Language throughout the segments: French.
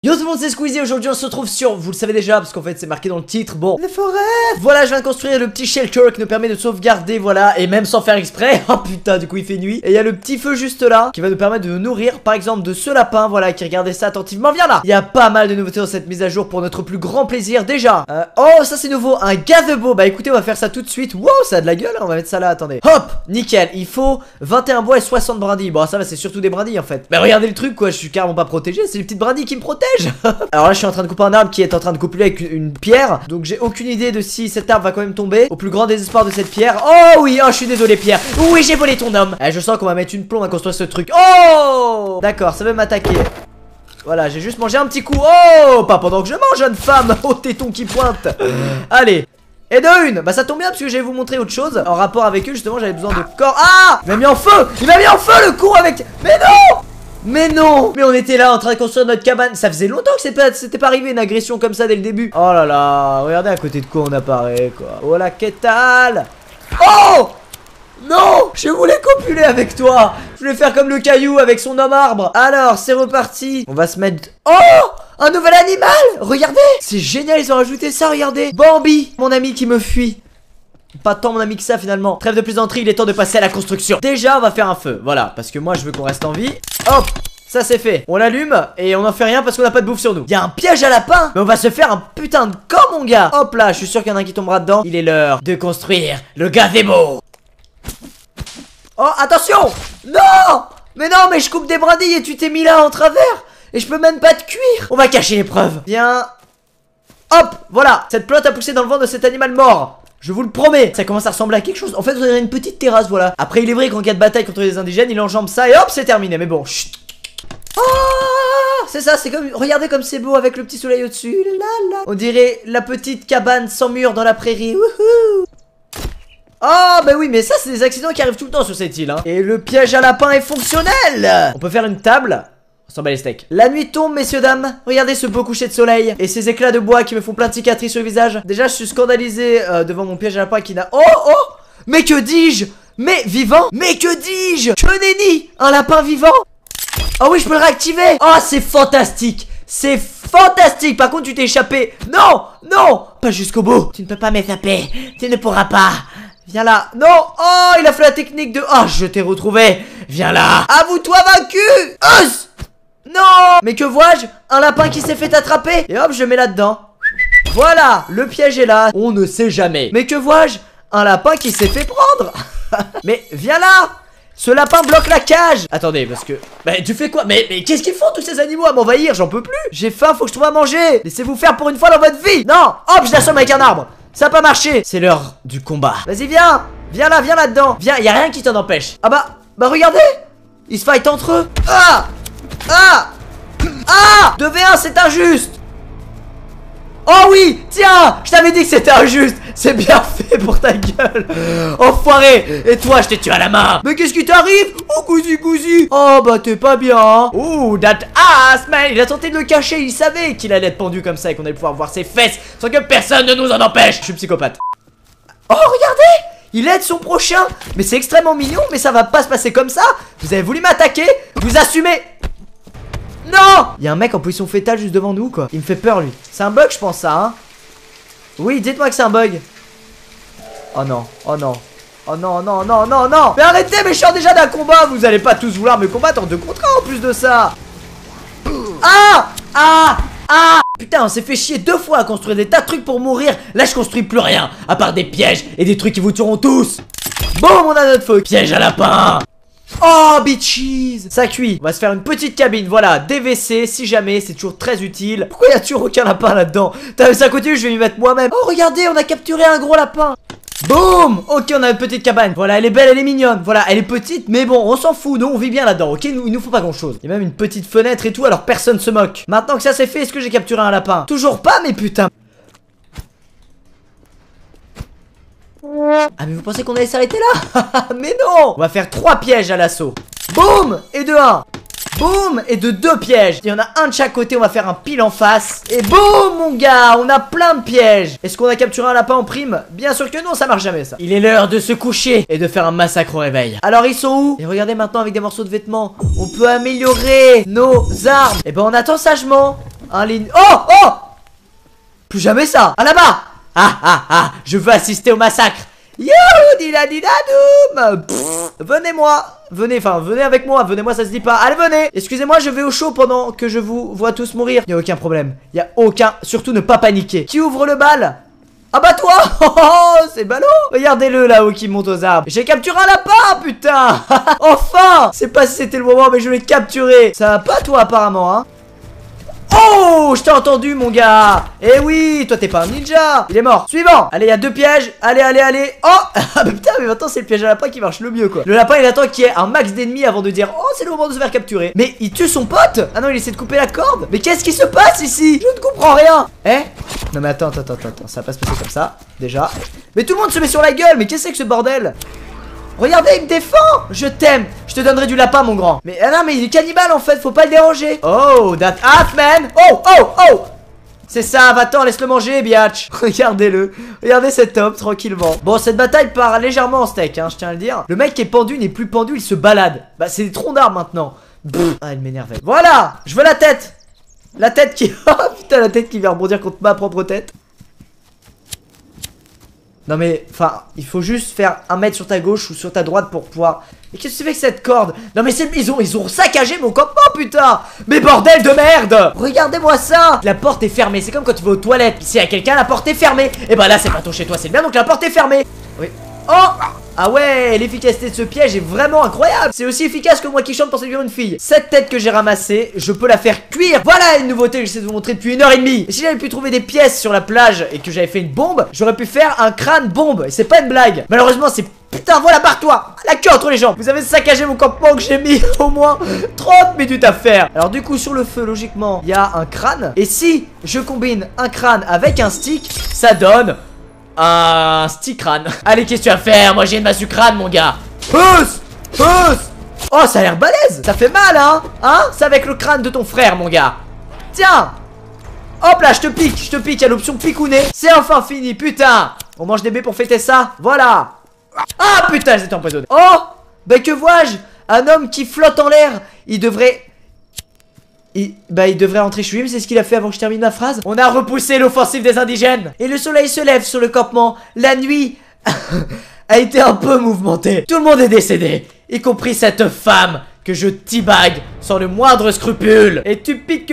Yo tout le monde, c'est Squeezie. Aujourd'hui on se retrouve sur, vous le savez déjà parce qu'en fait c'est marqué dans le titre, bon, les forêts. Voilà, je viens de construire le petit shelter qui nous permet de sauvegarder, voilà, et même sans faire exprès. Oh putain, du coup il fait nuit. Et il y a le petit feu juste là qui va nous permettre de nous nourrir, par exemple de ce lapin, voilà, qui regardait ça attentivement. Viens là. Il y a pas mal de nouveautés dans cette mise à jour pour notre plus grand plaisir déjà. Oh, ça c'est nouveau, un gazebo. Bah écoutez, on va faire ça tout de suite. Wow, ça a de la gueule, hein. On va mettre ça là, attendez. Hop, nickel. Il faut 21 bois et 60 brindilles. Bon, ça va, c'est surtout des brindilles en fait. Mais regardez le truc quoi, je suis carrément pas protégé. C'est les petites brindilles qui me protègent. Alors là, je suis en train de couper un arbre qui est en train de couper avec une pierre. Donc j'ai aucune idée de si cet arbre va quand même tomber. Au plus grand désespoir de cette pierre. Oh oui, oh je suis désolé Pierre. Oui, j'ai volé ton homme. Je sens qu'on va mettre une plombe à construire ce truc. Oh d'accord, ça veut m'attaquer. Voilà, j'ai juste mangé un petit coup. Oh, pas pendant que je mange, jeune femme. Oh, téton qui pointe. Allez. Et de une, bah ça tombe bien parce que je vais vous montrer autre chose. En rapport avec eux, justement, j'avais besoin de corps. Ah, il m'a mis en feu. Il m'a mis en feu le con avec. Mais non. Mais non! Mais on était là en train de construire notre cabane. Ça faisait longtemps que c'était pas arrivé une agression comme ça dès le début. Oh là là, regardez à côté de quoi on apparaît quoi. Oh la qu'est-ce. Oh! Non! Je voulais copuler avec toi. Je voulais faire comme le caillou avec son homme arbre. Alors, c'est reparti. On va se mettre... Oh! Un nouvel animal! Regardez! C'est génial, ils ont rajouté ça, regardez. Bambi, mon ami qui me fuit. Pas tant mon ami que ça finalement. Trêve de plaisanterie, il est temps de passer à la construction. Déjà on va faire un feu, voilà. Parce que moi je veux qu'on reste en vie. Hop, ça c'est fait. On l'allume et on n'en fait rien parce qu'on n'a pas de bouffe sur nous. Il y a un piège à lapin. Mais on va se faire un putain de camp mon gars. Hop là, je suis sûr qu'il y en a un qui tombera dedans. Il est l'heure de construire le gazebo. Oh attention. Non. Mais non, mais je coupe des brindilles et tu t'es mis là en travers. Et je peux même pas te cuire. On va cacher les preuves. Viens. Hop, voilà. Cette plante a poussé dans le ventre de cet animal mort. Je vous le promets, ça commence à ressembler à quelque chose. En fait, vous avez une petite terrasse, voilà. Après, il est vrai qu'en cas de bataille contre les indigènes, il enjambe ça et hop, c'est terminé. Mais bon, chut. Ah, c'est ça, c'est comme. Regardez comme c'est beau avec le petit soleil au-dessus. On dirait la petite cabane sans mur dans la prairie. Wouhou. Oh, bah oui, mais ça, c'est des accidents qui arrivent tout le temps sur cette île. Hein. Et le piège à lapin est fonctionnel. On peut faire une table. On s'en bat les steaks. La nuit tombe, messieurs, dames. Regardez ce beau coucher de soleil et ces éclats de bois qui me font plein de cicatrices sur le visage. Déjà, je suis scandalisé devant mon piège à lapin qui n'a... Oh, oh. Mais que dis-je? Mais vivant? Mais que dis-je? Que nenni? Un lapin vivant? Oh oui, je peux le réactiver. Oh, c'est fantastique. C'est fantastique. Par contre, tu t'es échappé. Non, non, pas jusqu'au bout. Tu ne peux pas m'échapper. Tu ne pourras pas. Viens là. Non. Oh, il a fait la technique de... Oh, je t'ai retrouvé. Viens là. Avoue-toi vaincu. Non. Mais que vois-je? Un lapin qui s'est fait attraper. Et hop, je mets là-dedans. Voilà, le piège est là. On ne sait jamais. Mais que vois-je? Un lapin qui s'est fait prendre. Mais viens là. Ce lapin bloque la cage. Attendez, parce que... Bah tu fais quoi? Mais qu'est-ce qu'ils font tous ces animaux à m'envahir? J'en peux plus. J'ai faim, faut que je trouve à manger. Laissez-vous faire pour une fois dans votre vie. Non. Hop, je l'assomme avec un arbre. Ça a pas marché. C'est l'heure du combat. Vas-y, viens. Viens là, viens là-dedans. Viens, y a rien qui t'en empêche. Ah bah regardez. Ils se fightent entre eux. Ah. Ah. Ah. 2v1, c'est injuste. Oh oui, tiens, je t'avais dit que c'était injuste. C'est bien fait pour ta gueule. Enfoiré. Et toi, je t'ai tué à la main. Mais qu'est-ce qui t'arrive? Oh, cousi. Oh, bah t'es pas bien, hein. Oh, that ass, man. Il a tenté de le cacher. Il savait qu'il allait être pendu comme ça et qu'on allait pouvoir voir ses fesses sans que personne ne nous en empêche. Je suis psychopathe. Oh, regardez. Il aide son prochain. Mais c'est extrêmement mignon. Mais ça va pas se passer comme ça. Vous avez voulu m'attaquer. Vous assumez. Non. Il y a un mec en position fétale juste devant nous quoi. Il me fait peur lui. C'est un bug je pense ça hein. Oui dites-moi que c'est un bug. Oh non. Oh non. Oh non non non non non. Mais arrêtez, mais je sors déjà d'un combat. Vous allez pas tous vouloir me combattre en 2 contre 1 en plus de ça. Ah. Ah. Ah. Putain on s'est fait chier 2 fois à construire des tas de trucs pour mourir. Là je construis plus rien. À part des pièges et des trucs qui vous tueront tous. Bon on a notre feu. Piège à lapin. Oh bitches. Ça cuit. On va se faire une petite cabine. Voilà, DVC si jamais. C'est toujours très utile. Pourquoi y a toujours aucun lapin là-dedans? T'as vu ça continue, je vais m'y mettre moi-même. Oh regardez, on a capturé un gros lapin. Boum. Ok, on a une petite cabane. Voilà, elle est belle, elle est mignonne. Voilà, elle est petite, mais bon, on s'en fout. Nous, on vit bien là-dedans, ok. Il nous faut pas grand-chose. Il y a même une petite fenêtre et tout, alors personne se moque. Maintenant que ça c'est fait, est-ce que j'ai capturé un lapin? Toujours pas, mais putain. Ah mais vous pensez qu'on allait s'arrêter là? Mais non. On va faire 3 pièges à l'assaut. Boum. Et de 1. Boum. Et de 2 pièges. Il y en a un de chaque côté, on va faire un pile en face. Et boum mon gars, on a plein de pièges. Est-ce qu'on a capturé un lapin en prime? Bien sûr que non, ça marche jamais ça. Il est l'heure de se coucher et de faire un massacre au réveil. Alors ils sont où? Et regardez maintenant avec des morceaux de vêtements, on peut améliorer nos armes. Et ben on attend sagement. Un ligne. Oh, oh. Plus jamais ça. Ah, là-bas. Ah, je veux assister au massacre. Youhou, didadidadoum. Venez-moi. Venez avec moi. Venez-moi, ça se dit pas. Allez, venez. Excusez-moi, je vais au chaud pendant que je vous vois tous mourir. Y a aucun problème. Y a aucun. Surtout ne pas paniquer. Qui ouvre le bal? Ah bah toi. Oh, c'est ballot. Regardez-le là-haut qui monte aux arbres. J'ai capturé un lapin, putain. Enfin. C'est pas si c'était le moment, mais je l'ai capturé. Ça va pas toi apparemment, hein? Oh, je t'ai entendu mon gars. Eh oui, toi t'es pas un ninja. Il est mort. Suivant. Allez, il y a 2 pièges. Allez. Oh. Ah mais putain, mais maintenant c'est le piège à lapin qui marche le mieux quoi. Le lapin il attend qu'il y ait un max d'ennemis avant de dire oh c'est le moment de se faire capturer. Mais il tue son pote. Ah non, il essaie de couper la corde. Mais qu'est-ce qui se passe ici? Je ne comprends rien. Eh. Non mais attends, ça va pas se passer comme ça. Déjà. Mais tout le monde se met sur la gueule. Mais qu'est-ce que c'est que ce bordel? Regardez, il me défend. Je t'aime. Je te donnerai du lapin, mon grand. Mais ah non, mais il est cannibale en fait. Faut pas le déranger. Oh, that half man. Oh. C'est ça, va-t'en, laisse-le manger, biatch. Regardez-le. Regardez cet homme, tranquillement. Bon, cette bataille part légèrement en steak, hein, je tiens à le dire. Le mec qui est pendu n'est plus pendu, il se balade. Bah, c'est des troncs d'arbres maintenant. Ah, il m'énervait. Voilà, je veux la tête. La tête qui... Oh putain, la tête qui vient rebondir contre ma propre tête. Non mais, enfin, il faut juste faire 1 mètre sur ta gauche ou sur ta droite pour pouvoir... Mais qu'est-ce que tu fais avec cette corde? Non mais c'est... Ils ont saccagé mon campement, putain. Mais bordel de merde. Regardez-moi ça. La porte est fermée, c'est comme quand tu vas aux toilettes. S'il y a quelqu'un, la porte est fermée. Et bah là, c'est pas ton chez toi, c'est bien, donc la porte est fermée. Oui. Oh. Ah ouais, l'efficacité de ce piège est vraiment incroyable. C'est aussi efficace que moi qui chante pour séduire une fille. Cette tête que j'ai ramassée, je peux la faire cuire. Voilà une nouveauté que j'essaie de vous montrer depuis 1h30. Et si j'avais pu trouver des pièces sur la plage et que j'avais fait une bombe, j'aurais pu faire un crâne bombe. Et c'est pas une blague. Malheureusement, c'est... Putain, voilà, barre-toi. La queue entre les jambes. Vous avez saccagé mon campement que j'ai mis au moins 30 minutes à faire. Alors du coup, sur le feu, logiquement, il y a un crâne. Et si je combine un crâne avec un stick, ça donne... un stick crâne. Allez, qu'est-ce que tu vas faire? Moi j'ai une massue crâne, mon gars. Pousse. Oh, ça a l'air balèze. Ça fait mal, hein? C'est avec le crâne de ton frère, mon gars. Tiens. Hop là, je te pique, il y a l'option picouner. C'est enfin fini, putain. On mange des baies pour fêter ça. Voilà. Ah putain, j'étais empoisonné. Oh, bah que vois-je? Un homme qui flotte en l'air. Il devrait rentrer chez lui, mais c'est ce qu'il a fait avant que je termine ma phrase. On a repoussé l'offensive des indigènes. Et le soleil se lève sur le campement. La nuit a été un peu mouvementée. Tout le monde est décédé, y compris cette femme que je teabag sans le moindre scrupule. Et tu piques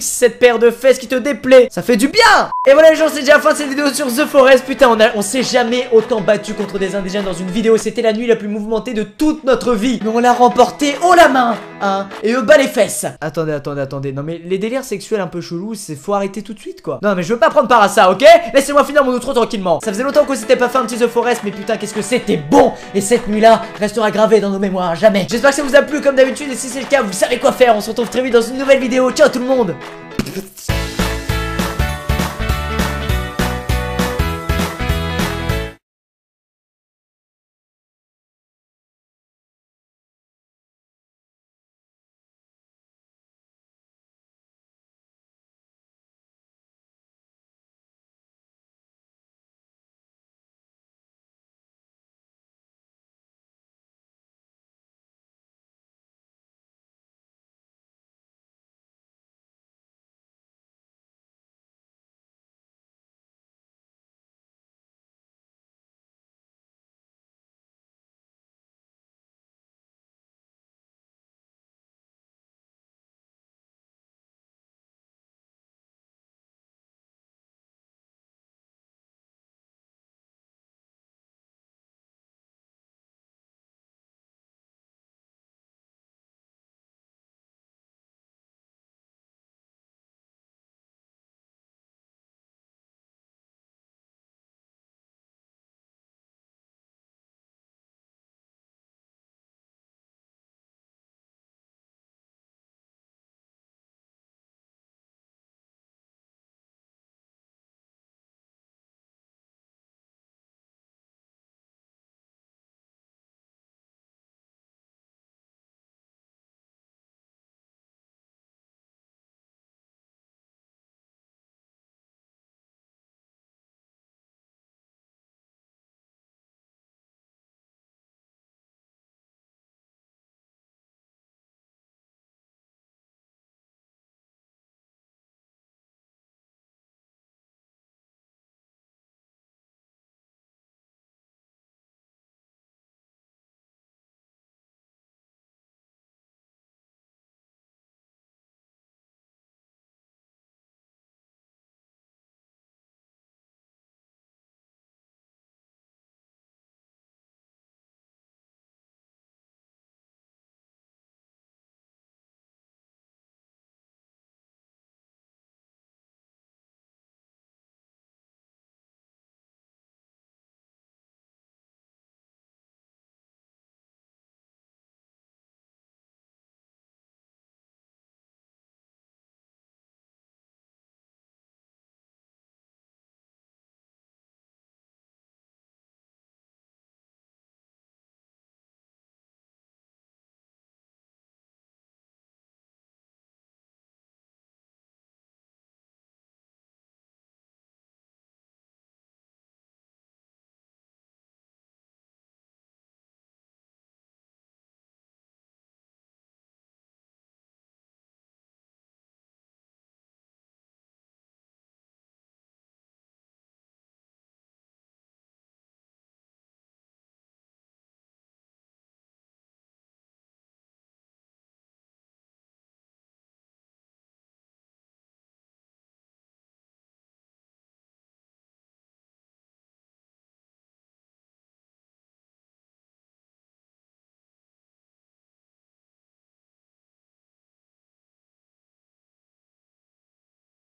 cette paire de fesses qui te déplaît. Ça fait du bien. Et voilà les gens, c'est déjà la fin de cette vidéo sur The Forest. Putain, on s'est jamais autant battu contre des indigènes dans une vidéo. C'était la nuit la plus mouvementée de toute notre vie. Mais on l'a remporté haut la main, hein. Et eux bas les fesses. Attendez. Non mais les délires sexuels un peu chelous, c'est faut arrêter tout de suite quoi. Non mais je veux pas prendre part à ça, ok? Laissez-moi finir mon outro tranquillement. Ça faisait longtemps qu'on s'était pas fait un petit The Forest, mais putain qu'est-ce que c'était bon. Et cette nuit-là restera gravée dans nos mémoires, jamais. J'espère que ça vous a plu comme d'habitude. Et si c'est le cas, vous savez quoi faire. On se retrouve très vite dans une nouvelle vidéo. Ciao tout le monde.